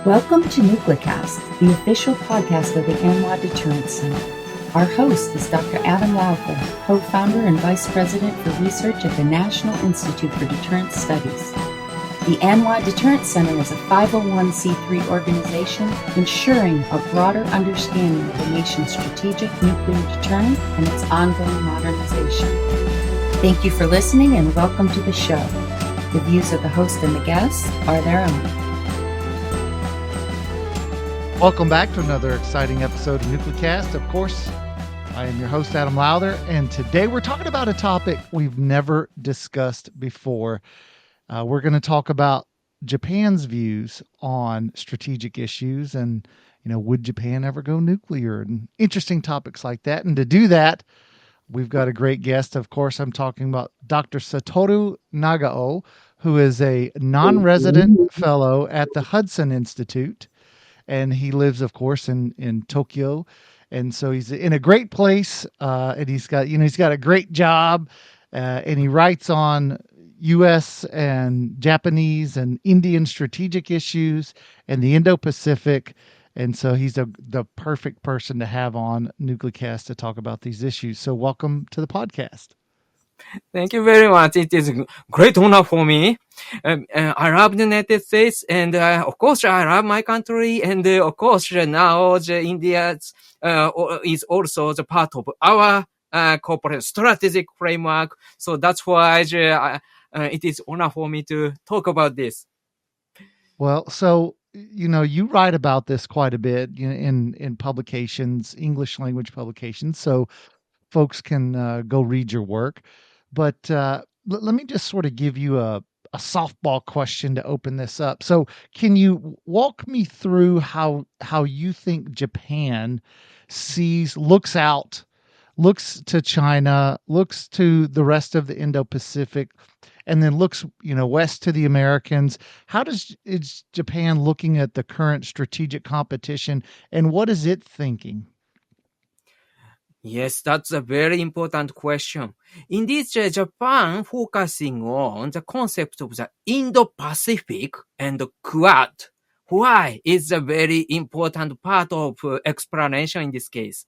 Welcome to Nuclecast, the official podcast of the ANWA Deterrence Center. Our host is Dr. Adam Lowther, co-founder and vice president for research at the National Institute for Deterrence Studies. The ANWA Deterrence Center is a 501c3 organization ensuring a broader understanding of the nation's strategic nuclear deterrent and its ongoing modernization. Thank you for listening and welcome to the show. The views of the host and the guests are their own. Welcome back to another exciting episode of Nuclecast. Of course, I am your host, Adam Lowther, and today we're talking about a topic we've never discussed before. We're going to talk about Japan's views on strategic issues and, would Japan ever go nuclear and interesting topics like that. And to do that, we've got a great guest. Of course, I'm talking about Dr. Satoru Nagao, who is a non-resident fellow at the Hudson Institute. And he lives, of course, in Tokyo. And so he's in a great place. And he's got a great job. And he writes on U.S. and Japanese and Indian strategic issues and the Indo-Pacific. And so he's the perfect person to have on Nuclecast to talk about these issues. So welcome to the podcast. Thank you very much. It is a great honor for me. I love the United States and, of course, I love my country. And, of course, now India is also the part of our corporate strategic framework. So that's why it is honor for me to talk about this. Well, so, you write about this quite a bit in publications, English language publications. So folks can go read your work. But let me just sort of give you a softball question to open this up. So can you walk me through how you think Japan looks to China, looks to the rest of the Indo-Pacific, and then looks, west to the Americans? How is Japan looking at the current strategic competition, and what is it thinking? Yes, that's a very important question. Indeed, Japan focusing on the concept of the Indo-Pacific and the Quad. Why is a very important part of explanation in this case.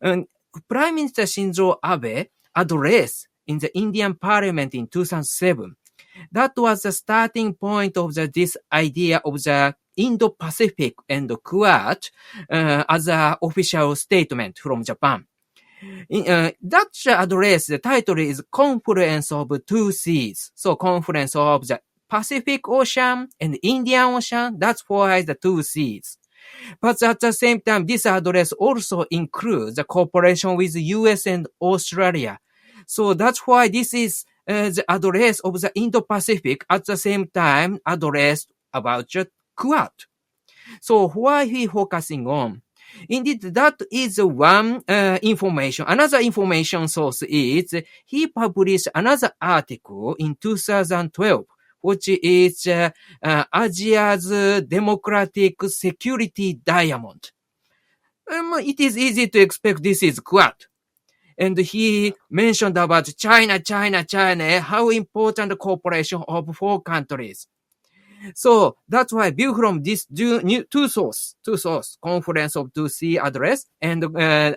Prime Minister Shinzo Abe addressed in the Indian Parliament in 2007. That was the starting point of this idea of the Indo-Pacific and the Quad as an official statement from Japan. That address, the title is Confluence of Two Seas. So confluence of the Pacific Ocean and Indian Ocean, that's why the two seas. But at the same time, this address also includes the cooperation with the U.S. and Australia. So that's why this is the address of the Indo-Pacific, at the same time addressed about the Quad. So why he focusing on? Indeed, that is one information. Another information source is he published another article in 2012, which is Asia's Democratic Security Diamond. It is easy to expect this is Quad. And he mentioned about China, how important cooperation of four countries. So that's why view from this two source, Conference of Two Sea address and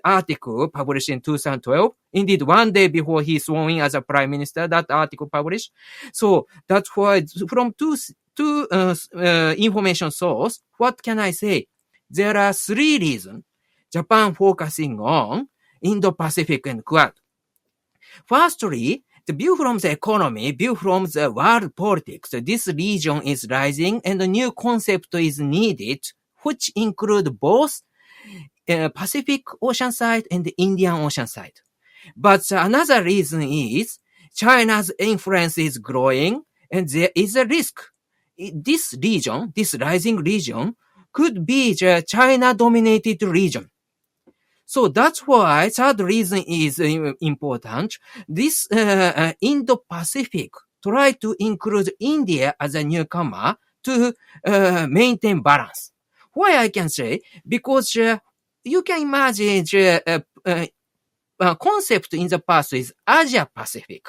article published in 2012. Indeed, one day before he sworn in as a prime minister, that article published. So that's why from two information source, what can I say? There are three reasons Japan focusing on Indo-Pacific and Quad. Firstly, the view from the economy, view from the world politics, this region is rising and a new concept is needed, which include both Pacific Ocean side and the Indian Ocean side. But another reason is China's influence is growing and there is a risk. This region, this rising region, could be the China-dominated region. So that's why third reason is important. This Indo-Pacific try to include India as a newcomer to maintain balance. Why I can say? Because you can imagine concept in the past is Asia-Pacific.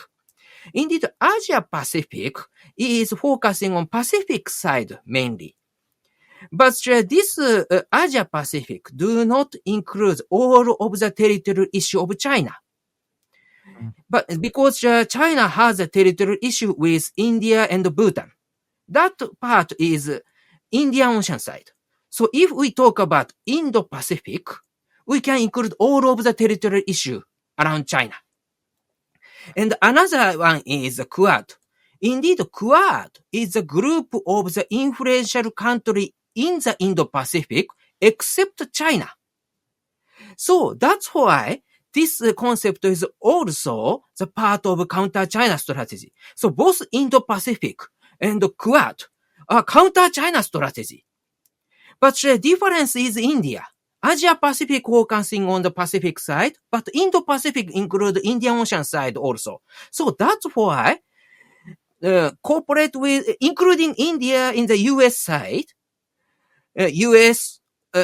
Indeed, Asia-Pacific is focusing on Pacific side mainly. But this Asia-Pacific do not include all of the territorial issue of China. But because China has a territorial issue with India and Bhutan, that part is Indian Ocean side. So if we talk about Indo-Pacific, we can include all of the territorial issue around China. And another one is Quad. Indeed, Quad is a group of the influential country in the Indo-Pacific except China. So that's why this concept is also the part of counter-China strategy. So both Indo-Pacific and Quad are counter-China strategy. But the difference is India. Asia-Pacific focusing on the Pacific side, but Indo-Pacific include Indian Ocean side also. So that's why cooperate with, including India in the U.S. side, U.S.,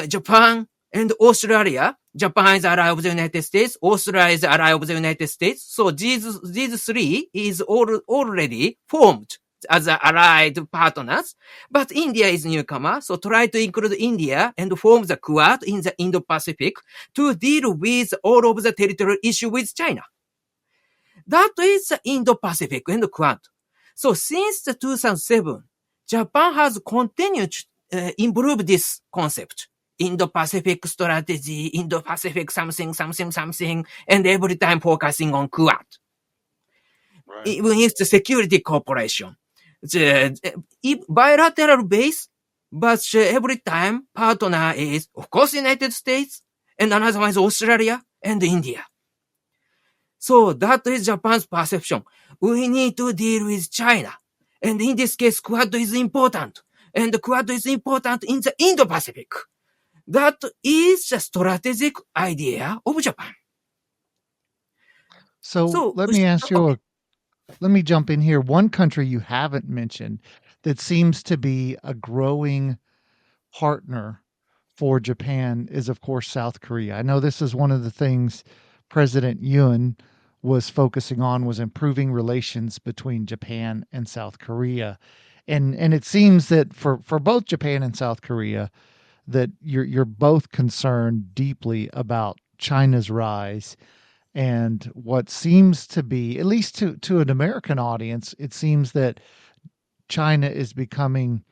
Japan, and Australia. Japan is ally of the United States. Australia is ally of the United States. So these three is already formed as allied partners. But India is newcomer. So try to include India and form the Quad in the Indo-Pacific to deal with all of the territorial issue with China. That is the Indo-Pacific and the Quad. So since the 2007, Japan has continued to improve this concept. Indo-Pacific strategy, Indo-Pacific something, and every time focusing on Quad. Right. Even if the security cooperation, the bilateral base, but every time partner is, of course, United States, and another one is Australia and India. So that is Japan's perception. We need to deal with China. And in this case, Quad is important. And the Quad is important in the Indo-Pacific. That is the strategic idea of Japan. So let me ask you, let me jump in here. One country you haven't mentioned that seems to be a growing partner for Japan is, of course, South Korea. I know this is one of the things President Yoon was focusing on, was improving relations between Japan and South Korea. And it seems that for both Japan and South Korea, that you're both concerned deeply about China's rise and what seems to be, at least to an American audience, it seems that China is becoming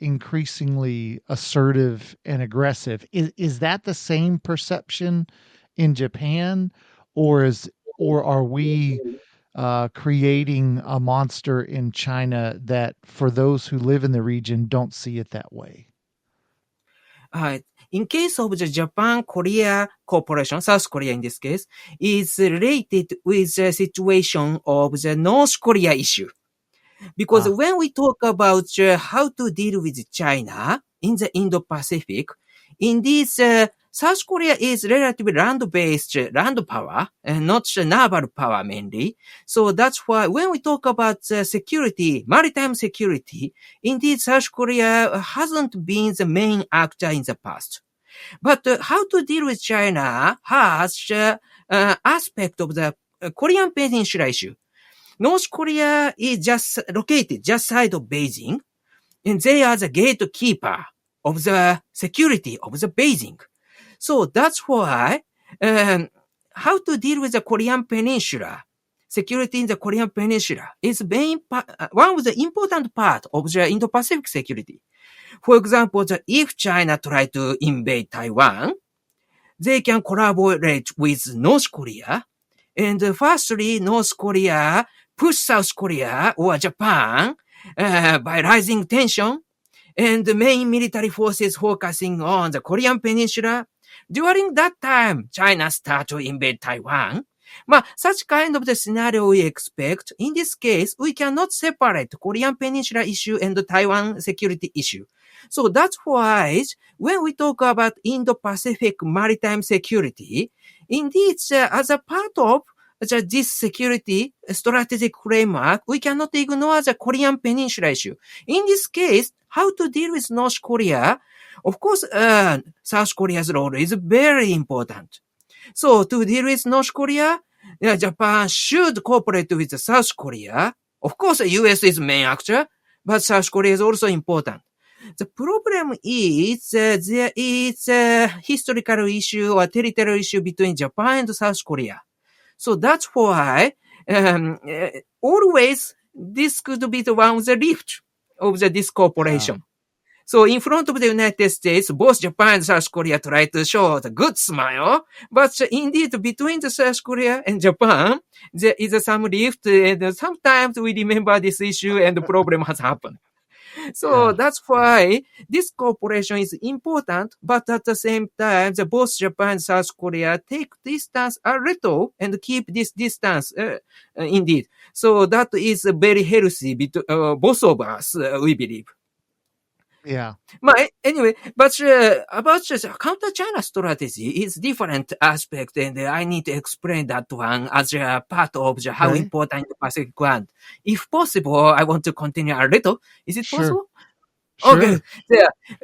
increasingly assertive and aggressive. Is that the same perception in Japan, or are we creating a monster in China that, for those who live in the region, don't see it that way? In case of the Japan-Korea cooperation, South Korea in this case, is related with the situation of the North Korea issue. Because when we talk about how to deal with China in the Indo-Pacific, in this, South Korea is relatively land-based land power and not naval power mainly. So that's why when we talk about security, maritime security, indeed South Korea hasn't been the main actor in the past. But how to deal with China has aspect of the Korean Peninsula issue. North Korea is just located just side of Beijing, and they are the gatekeeper of the security of the Beijing. So that's why how to deal with the Korean Peninsula, security in the Korean Peninsula is one of the important part of the Indo-Pacific security. For example, if China try to invade Taiwan, they can collaborate with North Korea. And firstly, North Korea push South Korea or Japan by rising tension, and the main military forces focusing on the Korean Peninsula. During that time, China start to invade Taiwan. Such kind of the scenario we expect. In this case, we cannot separate Korean Peninsula issue and the Taiwan security issue. So that's why when we talk about Indo-Pacific maritime security, indeed, as a part of this security strategic framework, we cannot ignore the Korean Peninsula issue. In this case, how to deal with North Korea? Of course, South Korea's role is very important. So to deal with North Korea, Japan should cooperate with South Korea. Of course, the U.S. is main actor, but South Korea is also important. The problem is there is a historical issue or territorial issue between Japan and South Korea. So that's why always this could be the one of the rift of this cooperation. Yeah. So in front of the United States, both Japan and South Korea try to show the good smile, but indeed between the South Korea and Japan, there is some rift, and sometimes we remember this issue and the problem has happened. So Yeah. that's why this cooperation is important, but at the same time, both Japan and South Korea take distance a little and keep this distance, indeed. So that is very healthy between both of us, we believe. Yeah. Anyway, but about the counter-China strategy is different aspect, and I need to explain that one as a part of how Okay. important the Pacific Quad. If possible, I want to continue a little. Is it Sure. possible? Sure. Okay.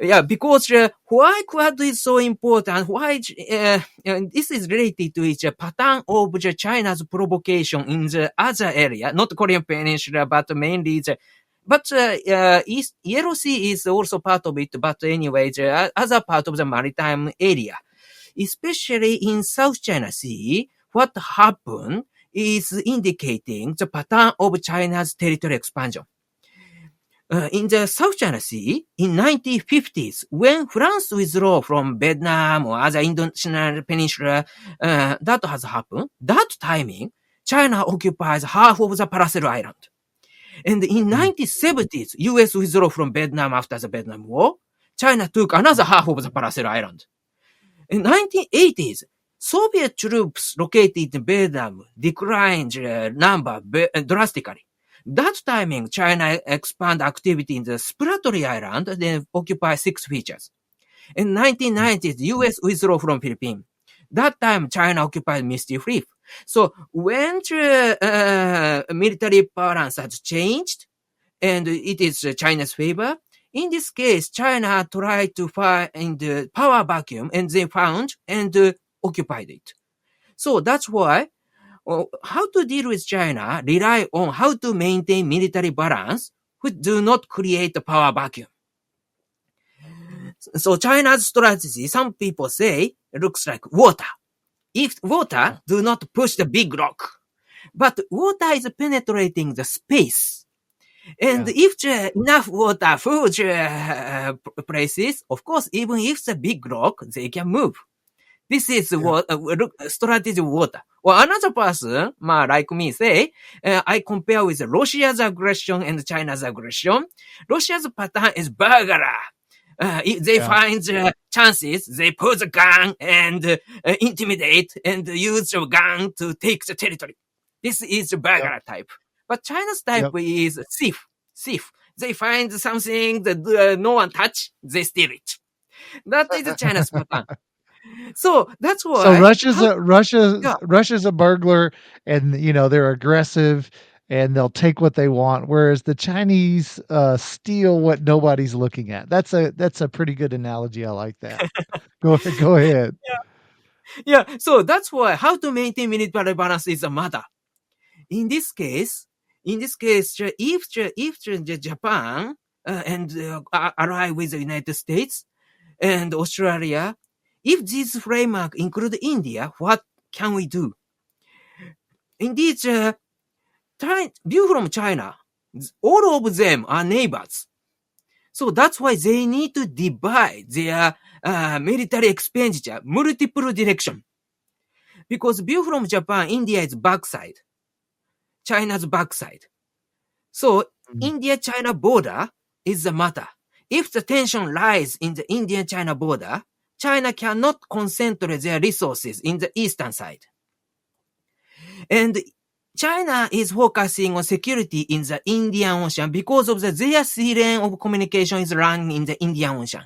Yeah, because why Quad is so important, why this is related to its pattern of China's provocation in the other area, not Korean Peninsula, but mainly East Yellow Sea is also part of it, but anyway, the other part of the maritime area, especially in South China Sea, what happened is indicating the pattern of China's territory expansion. In the South China Sea, in 1950s, when France withdrew from Vietnam or other Indonesian peninsula, that has happened. That timing, China occupies half of the Paracel Island. And in 1970s, U.S. withdrew from Vietnam after the Vietnam War. China took another half of the Paracel Island. In 1980s, Soviet troops located in Vietnam declined number drastically. That timing, China expand activity in the Spratly Island and then occupy 6 features. In 1990s, U.S. withdrew from Philippines. That time, China occupied Misty Reef. So when the military balance has changed and it is China's favor, in this case, China tried to find the power vacuum and they found and occupied it. So that's why how to deal with China rely on how to maintain military balance which do not create a power vacuum. So China's strategy, some people say, looks like water. If water do not push the big rock, but water is penetrating the space. And if enough water fills places, of course, even if it's a big rock, they can move. This is what strategy of water. Or another person, like me, say, I compare with Russia's aggression and China's aggression. Russia's pattern is burglar. If they find chances, they put the gun and intimidate and use the gun to take the territory. This is the burglar type. But China's type is thief. They find something that no one touch, they steal it. That is China's pattern. So that's why. So Russia's a burglar, and they're aggressive, and they'll take what they want. Whereas the Chinese steal what nobody's looking at. That's a pretty good analogy. I like that. Go ahead. Yeah. So that's why how to maintain military balance is a matter. In this case, if Japan and ally with the United States and Australia, if this framework include India, what can we do? Indeed, view from China, all of them are neighbors. So that's why they need to divide their military expenditure, multiple direction. Because view from Japan, India is backside. China's backside. So India-China border is the matter. If the tension lies in the Indian-China border, China cannot concentrate their resources in the eastern side. And China is focusing on security in the Indian Ocean because of their sea lane of communication is running in the Indian Ocean.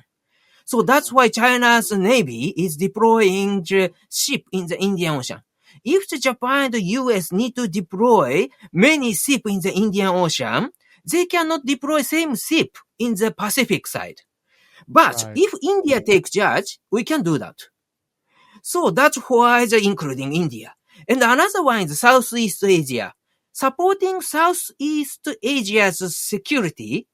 So that's why China's Navy is deploying ship in the Indian Ocean. If the Japan and the US need to deploy many ships in the Indian Ocean, they cannot deploy same ship in the Pacific side. But if India takes charge, we can do that. So that's why they're including India. And another one is Southeast Asia. Supporting Southeast Asia's security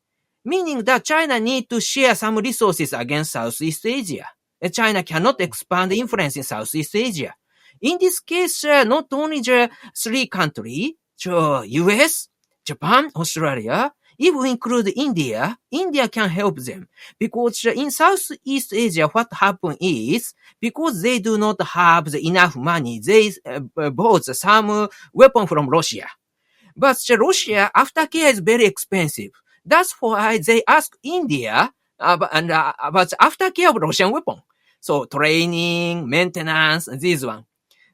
meaning that China need to share some resources against Southeast Asia. China cannot expand influence in Southeast Asia. In this case, not only the three countries, U.S., Japan, Australia, if we include India, India can help them. Because in Southeast Asia, what happened is, because they do not have enough money, they bought some weapon from Russia. But Russia aftercare is very expensive. That's why they ask India about aftercare of Russian weapon. So training, maintenance, this one.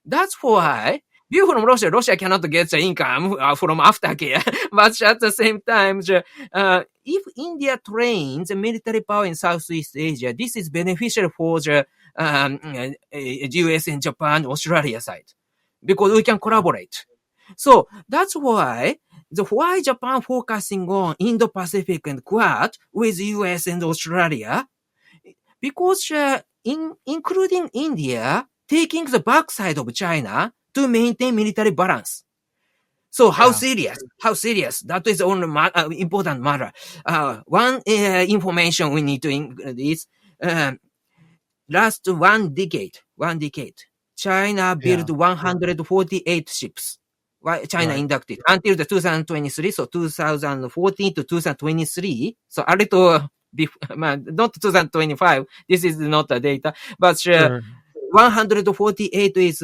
That's why you from Russia cannot get the income from aftercare. But at the same time, if India trains the military power in Southeast Asia, this is beneficial for the US and Japan, Australia side. Because we can collaborate. So that's why why Japan focusing on Indo-Pacific and Quad with US and Australia, because including India taking the backside of China to maintain military balance. So how serious? That is only important matter. One information we need to include is last one decade, China built 148 ships. China inducted until the 2023, so 2014 to 2023. So a little, not 2025. This is not the data, but 148 is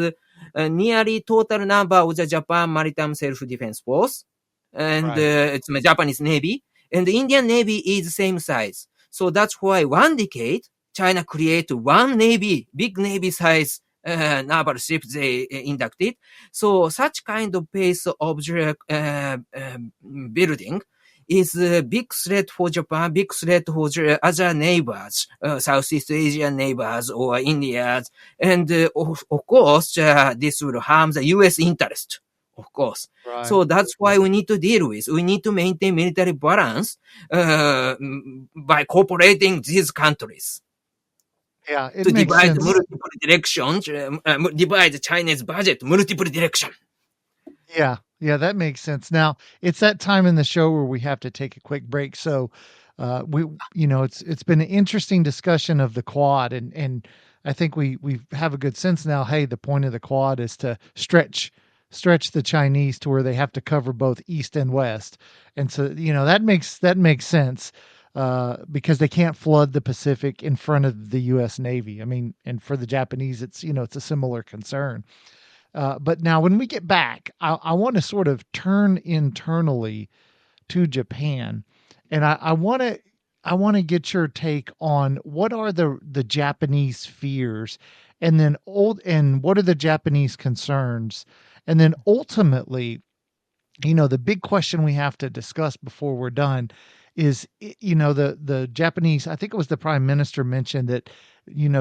nearly total number of the Japan Maritime Self-Defense Force, and it's the Japanese Navy, and the Indian Navy is same size. So that's why one decade China create one navy, big navy size naval ship they inducted. So such kind of pace of building is a big threat for Japan, big threat for other neighbors, Southeast Asian neighbors or Indians. And of course, this will harm the U.S. interest, of course. So that's why we need to deal with. We need to maintain military balance by cooperating these countries. Yeah, it to makes divide sense. multiple directions, divide China's budget multiple direction. Yeah, that makes sense. Now, it's that time in the show where we have to take a quick break. So, it's been an interesting discussion of the Quad, and I think we have a good sense now. Hey, the point of the Quad is to stretch the Chinese to where they have to cover both East and West, and so that makes sense. Because they can't flood the Pacific in front of the U.S. Navy. I mean, and for the Japanese, it's a similar concern. But now when we get back, I want to sort of turn internally to Japan, and I want to get your take on what are the Japanese fears, and then what are the Japanese concerns, and then ultimately, the big question we have to discuss before we're done is, the Japanese, I think it was the prime minister mentioned that,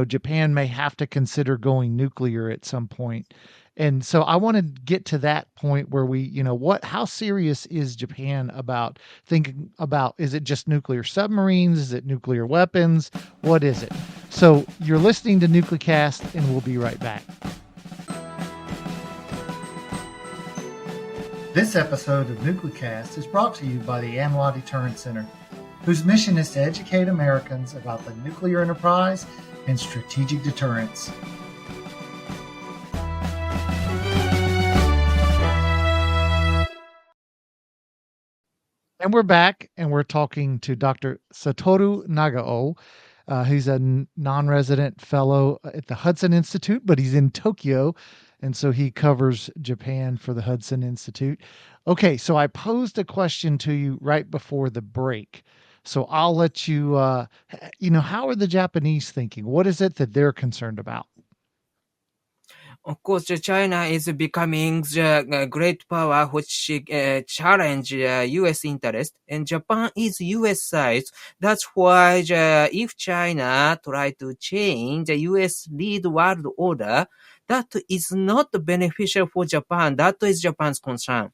Japan may have to consider going nuclear at some point. And so I want to get to that point where we, how serious is Japan about thinking about, is it just nuclear submarines? Is it nuclear weapons? What is it? So you're listening to NucleCast, and we'll be right back. This episode of NucleCast is brought to you by the AMLA Deterrence Center, whose mission is to educate Americans about the nuclear enterprise and strategic deterrence. And we're back, and we're talking to Dr. Satoru Nagao. He's a non-resident fellow at the Hudson Institute, but he's in Tokyo, and so he covers Japan for the Hudson Institute. Okay, so I posed a question to you right before the break. So I'll let you, how are the Japanese thinking? What is it that they're concerned about? Of course, China is becoming the great power which challenge U.S. interest, and Japan is U.S. size. That's why if China try to change the U.S. lead world order, that is not beneficial for Japan. That is Japan's concern.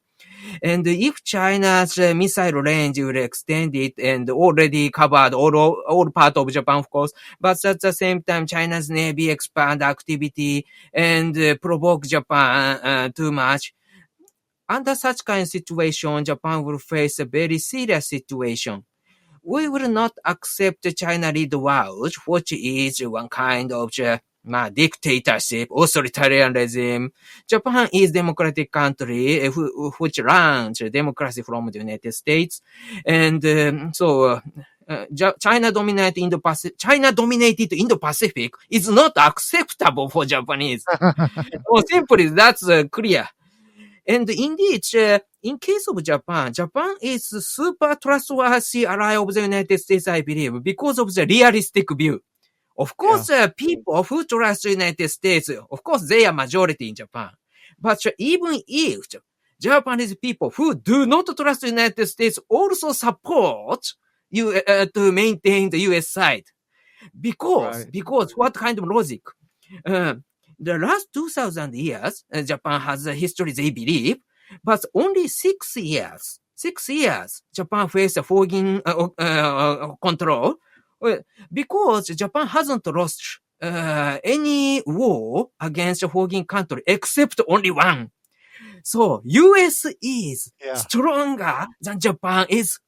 And if China's missile range will extend it and already covered all part of Japan, of course, but at the same time, China's Navy expand activity and provoke Japan too much. Under such kind of situation, Japan will face a very serious situation. we will not accept China lead world, which is one kind of dictatorship, authoritarianism. Japan is democratic country which runs democracy from the United States. And China dominated Indo-Pacific is not acceptable for Japanese. Simply, that's clear. And indeed, in case of Japan, Japan is super trustworthy ally of the United States, I believe, because of the realistic view. Of course, people who trust the United States, of course, they are majority in Japan. But even if Japanese people who do not trust the United States also support you to maintain the U.S. side. Because what kind of logic? The last 2,000 years, Japan has a history, they believe, but only 6 years, Japan faced a foreign control because Japan hasn't lost any war against a foreign country except only one. So U.S. is stronger than Japan is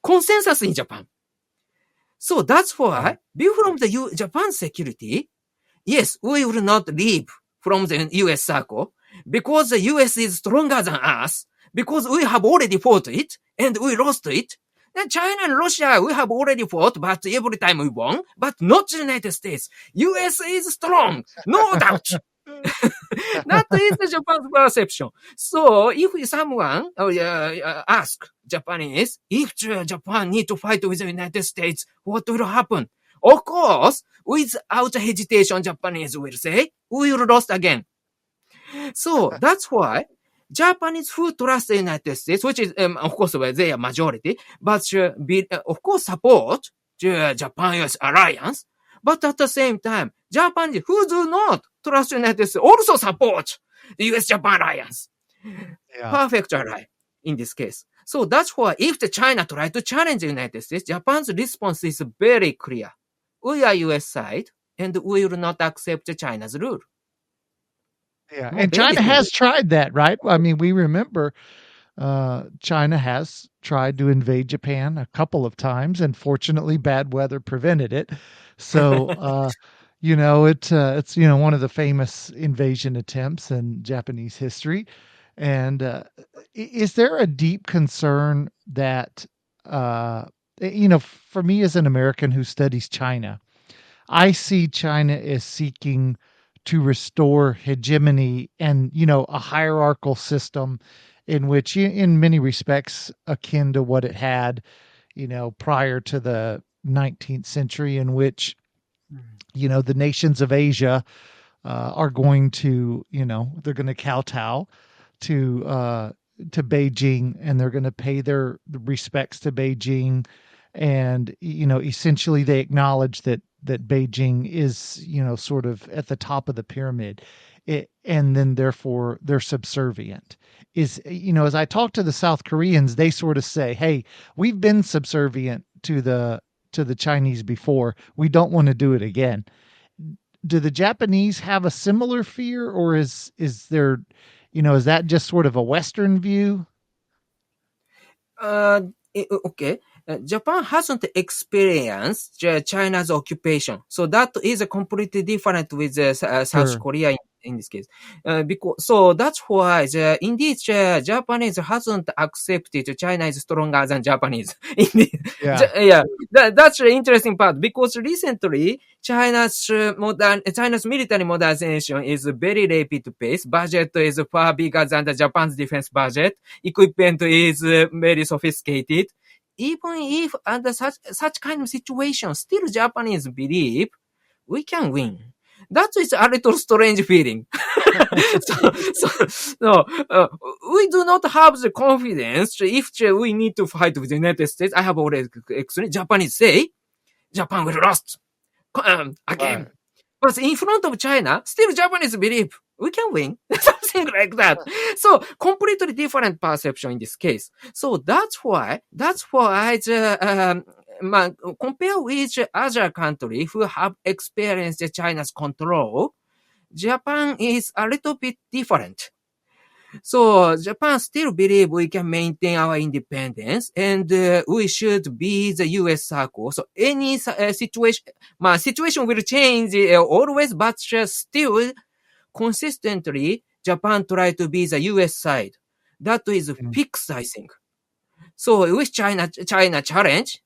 consensus in Japan. So that's why, from the Japan security, yes, we will not leave from the U.S. circle because the U.S. is stronger than us, because we have already fought it and we lost it. And China and Russia, we have already fought, but every time we won, but not the United States. U.S. is strong, no doubt. That is the Japan's perception. So if someone ask Japanese, if Japan need to fight with the United States, what will happen? Of course, without hesitation, Japanese will say, we will lose again. So that's why Japanese who trust the United States, which is, of course, they are majority, but of course support the Japan-US alliance. But at the same time, Japanese who do not trust the United States also support the U.S.-Japan alliance. Perfect ally in this case. So that's why if the China try to challenge the United States, Japan's response is very clear. We are U.S. side, and we will not accept China's rule. Yeah, and China has tried that, right? I mean, we remember China has tried to invade Japan a couple of times, and fortunately, bad weather prevented it. So, it's one of the famous invasion attempts in Japanese history. And is there a deep concern that, for me as an American who studies China, I see China as seeking to restore hegemony and, a hierarchical system in which, in many respects, akin to what it had, prior to the 19th century, in which, the nations of Asia are going to, they're going to kowtow to Beijing, and they're going to pay their respects to Beijing. And, essentially they acknowledge that Beijing is, sort of at the top of the pyramid, and then therefore they're subservient. As I talk to the South Koreans, they sort of say, hey, we've been subservient to the Chinese before. We don't want to do it again. Do the Japanese have a similar fear, or is there, is that just sort of a Western view? Okay. Japan hasn't experienced China's occupation. So that is completely different with South Korea in this case. So that's why indeed Japanese hasn't accepted China is stronger than Japanese. That's the interesting part, because recently China's military modernization is a very rapid pace. Budget is far bigger than the Japan's defense budget. Equipment is very sophisticated. Even if under such kind of situation, still Japanese believe we can win. That is a little strange feeling. We do not have the confidence if we need to fight with the United States. I have already explained. Japanese say Japan will lose again. Right. But in front of China, still Japanese believe we can win. Something like that. So completely different perception in this case. So that's why compare with other country who have experienced China's control, Japan is a little bit different. So Japan still believe we can maintain our independence and we should be the US circle. So any situation will change always, but still consistently Japan try to be the US side. That is fixed, I think. So with China challenge,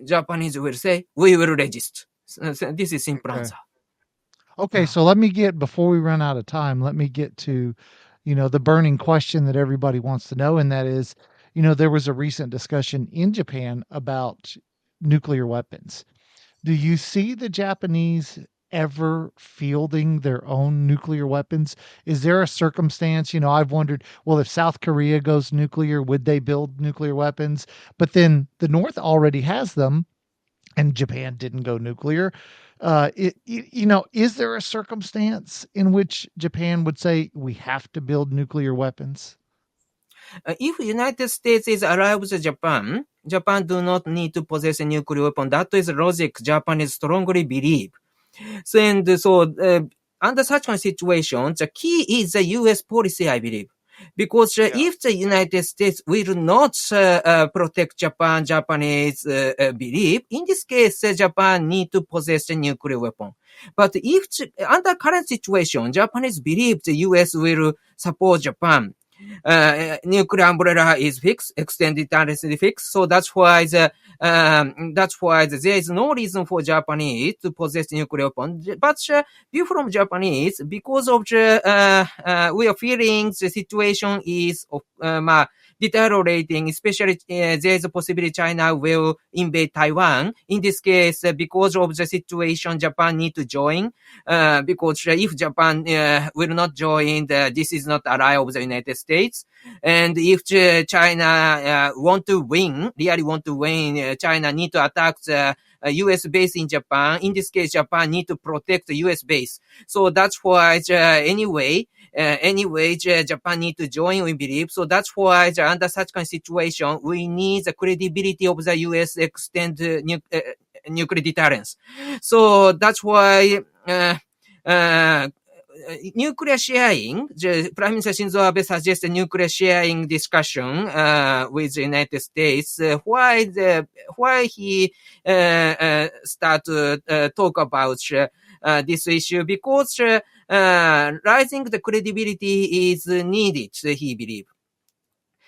Japanese will say, we will resist. So this is simple answer. Okay, so before we run out of time, let me get to, the burning question that everybody wants to know, and that is, there was a recent discussion in Japan about nuclear weapons. Do you see the Japanese ever fielding their own nuclear weapons? Is there a circumstance, I've wondered, well, if South Korea goes nuclear, would they build nuclear weapons? But then the North already has them and Japan didn't go nuclear. Is there a circumstance in which Japan would say we have to build nuclear weapons? If United States is allows Japan do not need to possess a nuclear weapon. That is logic Japanese strongly believe. Under such a situation, the key is the U.S. policy, I believe. Because if the United States will not protect Japanese belief, in this case, Japan need to possess a nuclear weapon. But if under current situation, Japanese believe the U.S. will support Japan, nuclear umbrella is fixed, extended terrorist is fixed. So that's why there is no reason for Japanese to possess nuclear weapon. But view from Japanese, because of we are feeling the situation is deteriorating, especially there is a possibility China will invade Taiwan. In this case, because of the situation, Japan need to join. Because if Japan will not join, this is not ally of the United States. And if China really want to win, China need to attack the U.S. base in Japan. In this case, Japan need to protect the U.S. base. So that's why anyway, Japan need to join, we believe. So that's why under such kind of situation, we need the credibility of the U.S. extend nuclear deterrence. So that's why nuclear sharing, Prime Minister Shinzo Abe suggested nuclear sharing discussion with the United States. Why he start to talk about this issue? Because rising the credibility is needed, he believes.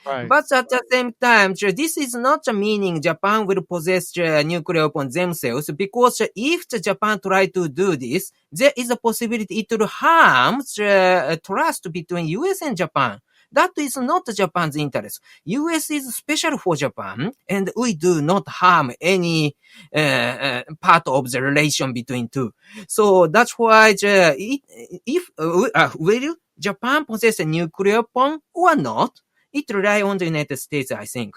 Right. But at the same time, this is not meaning Japan will possess nuclear weapons themselves, because if Japan try to do this, there is a possibility it will harm trust between US and Japan. That is not Japan's interest. US is special for Japan, and we do not harm any part of the relation between two. So that's why will Japan possess a nuclear weapon or not? It relies on the United States, I think.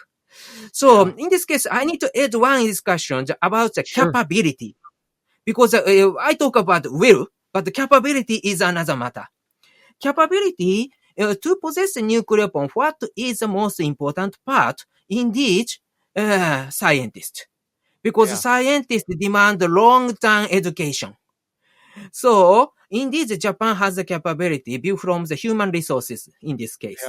So in this case, I need to add one discussion about the capability. Because I talk about will, but the capability is another matter. Capability to possess a nuclear weapon, what is the most important part? Indeed, scientists. Because scientists demand long-term education. So, indeed, Japan has the capability viewed from the human resources in this case.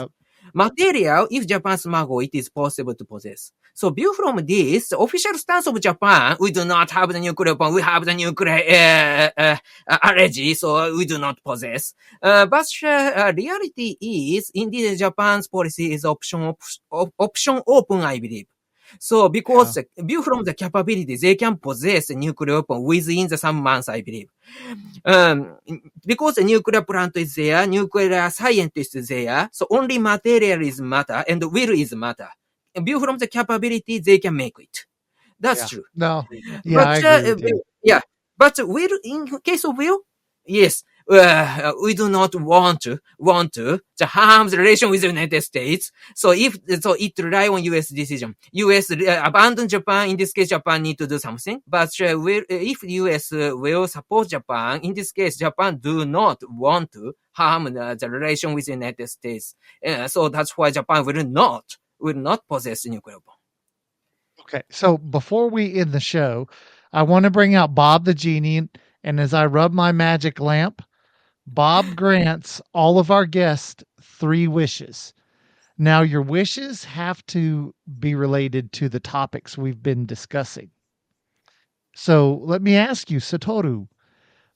Material, if Japan smuggle, it is possible to possess. So, view from this, the official stance of Japan, we do not have the nuclear weapon, we have the nuclear allergy, so we do not possess. But reality is, indeed, Japan's policy is option open, I believe. So, because view from the capability, they can possess a nuclear weapon within the some months, I believe. Because the nuclear plant is there, nuclear scientist is there, so only material is matter and will is matter. View from the capability, they can make it. That's true. No, but, I agree with you. But will, in case of will, yes, we do not want to harm the relation with the United States. So it rely on U.S. decision. U.S. abandon Japan. In this case, Japan need to do something. But if U.S. will support Japan, in this case, Japan do not want to harm the relation with the United States. So that's why Japan will not possess nuclear bomb. Okay, so before we end the show, I want to bring out Bob the Genie, and as I rub my magic lamp, Bob grants all of our guests 3 wishes. Now, your wishes have to be related to the topics we've been discussing. So let me ask you, Satoru,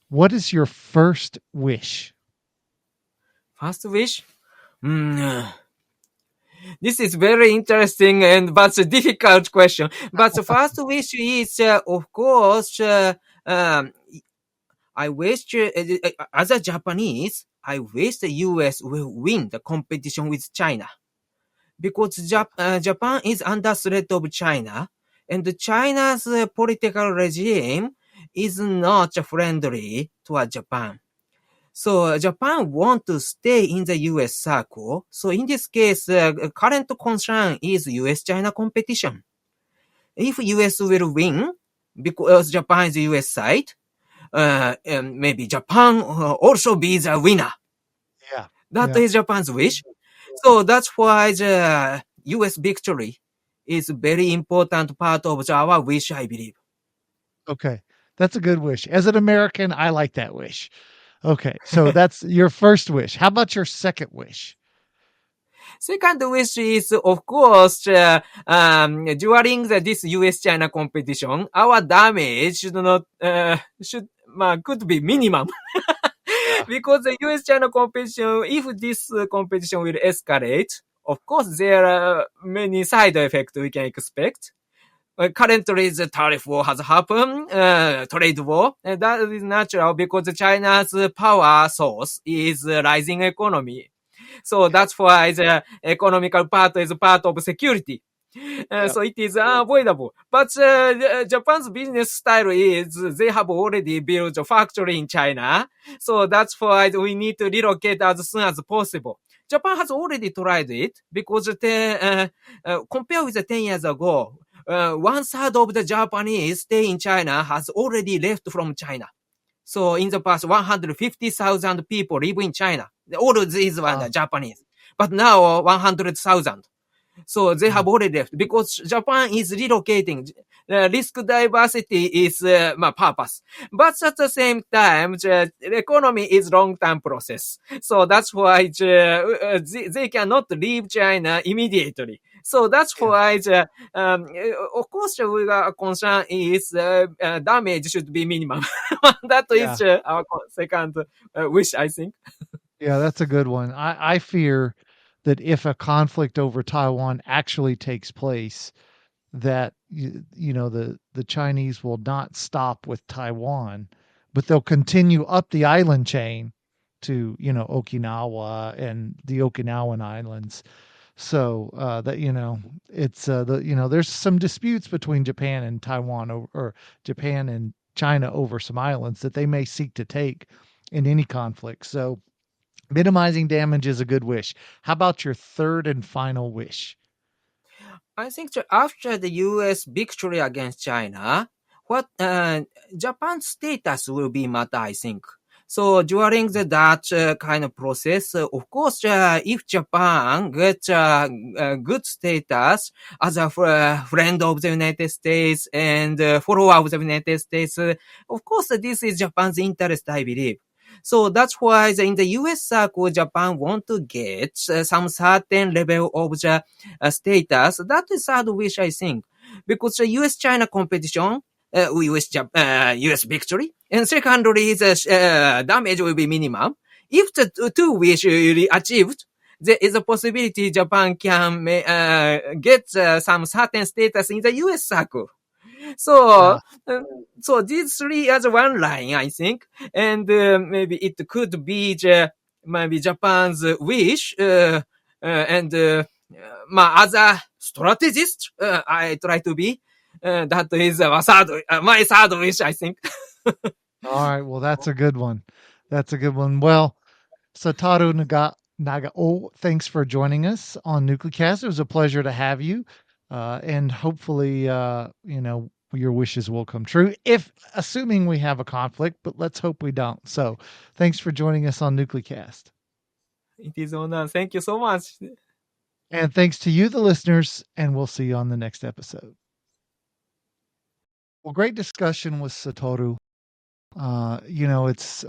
what is your first wish? First wish? Hmm. This is very interesting and but a difficult question. But the first wish is, of course, I wish, as a Japanese, I wish the U.S. will win the competition with China. Because Japan is under threat of China, and China's political regime is not friendly toward Japan. So Japan want to stay in the U.S. circle. So in this case, current concern is U.S.-China competition. If U.S. will win, because Japan is the U.S. side, and maybe Japan also be the winner. Yeah. That Yeah. is Japan's wish. So that's why the U.S. victory is very important part of our wish, I believe. Okay. That's a good wish. As an American, I like that wish. Okay. So that's your first wish. How about your second wish? Second wish is, of course, during this U.S.-China competition, our damage should not, could be minimum. Yeah. Because the U.S.-China competition, if this competition will escalate, of course, there are many side effects we can expect. Currently, the tariff war has happened, trade war. And that is natural because China's power source is rising economy. So that's why the economical part is part of security. Yeah. So it is unavoidable. But Japan's business style is they have already built a factory in China. So that's why we need to relocate as soon as possible. Japan has already tried it because compared with 10 years ago, 1/3 of the Japanese stay in China has already left from China. So in the past, 150,000 people live in China. All of these were Japanese. But now 100,000. So they have already left because Japan is relocating. Risk diversity is purpose. But at the same time, the economy is long-term process. So that's why they cannot leave China immediately. So that's why, of course, our concern is damage should be minimum. That is our second wish, I think. Yeah, that's a good one. I fear that if a conflict over Taiwan actually takes place, that the Chinese will not stop with Taiwan, but they'll continue up the island chain to Okinawa and the Okinawan Islands. So that it's there's some disputes between Japan and Taiwan or Japan and China over some islands that they may seek to take in any conflict. So minimizing damage is a good wish. How about your third and final wish? I think that after the U.S. victory against China, what Japan's status will be matter, I think. So during that kind of process, of course, if Japan gets good status as a friend of the United States and follower of the United States, of course, this is Japan's interest, I believe. So that's why in the US circle, Japan want to get some certain level of the status. That is third wish, I think. Because the US-China competition, US victory, and secondly, the damage will be minimum. If the two wish will be achieved, there is a possibility Japan can get some certain status in the US circle. So, Yeah. so these three as one line, I think, and maybe it could be maybe Japan's wish, and as a strategist, I try to be. That is my third wish, I think. All right. Well, that's a good one. That's a good one. Well, Satoru Nagao, thanks for joining us on NucleCast. It was a pleasure to have you. And hopefully, your wishes will come true if assuming we have a conflict, but let's hope we don't. So thanks for joining us on NucleCast. It is honor. Thank you so much. And thanks to you, the listeners, and we'll see you on the next episode. Well, great discussion with Satoru. It's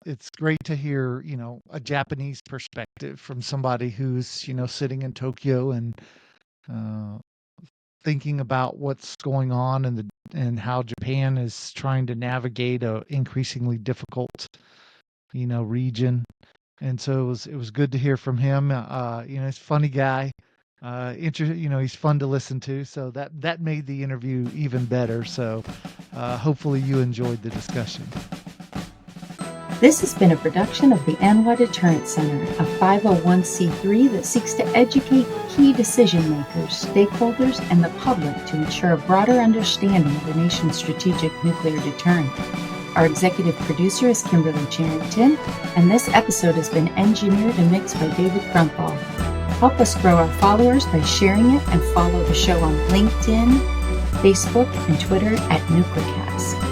it's great to hear, a Japanese perspective from somebody who's, sitting in Tokyo and uh, thinking about what's going on and how Japan is trying to navigate a increasingly difficult, region. And so it was good to hear from him. He's a funny guy. He's fun to listen to. So that made the interview even better. So hopefully you enjoyed the discussion. This has been a production of the Anwa Deterrence Center, a 501c3 that seeks to educate key decision makers, stakeholders, and the public to ensure a broader understanding of the nation's strategic nuclear deterrent. Our executive producer is Kimberly Charrington, and this episode has been engineered and mixed by David Crumpall. Help us grow our followers by sharing it and follow the show on LinkedIn, Facebook, and Twitter at NuclearCast.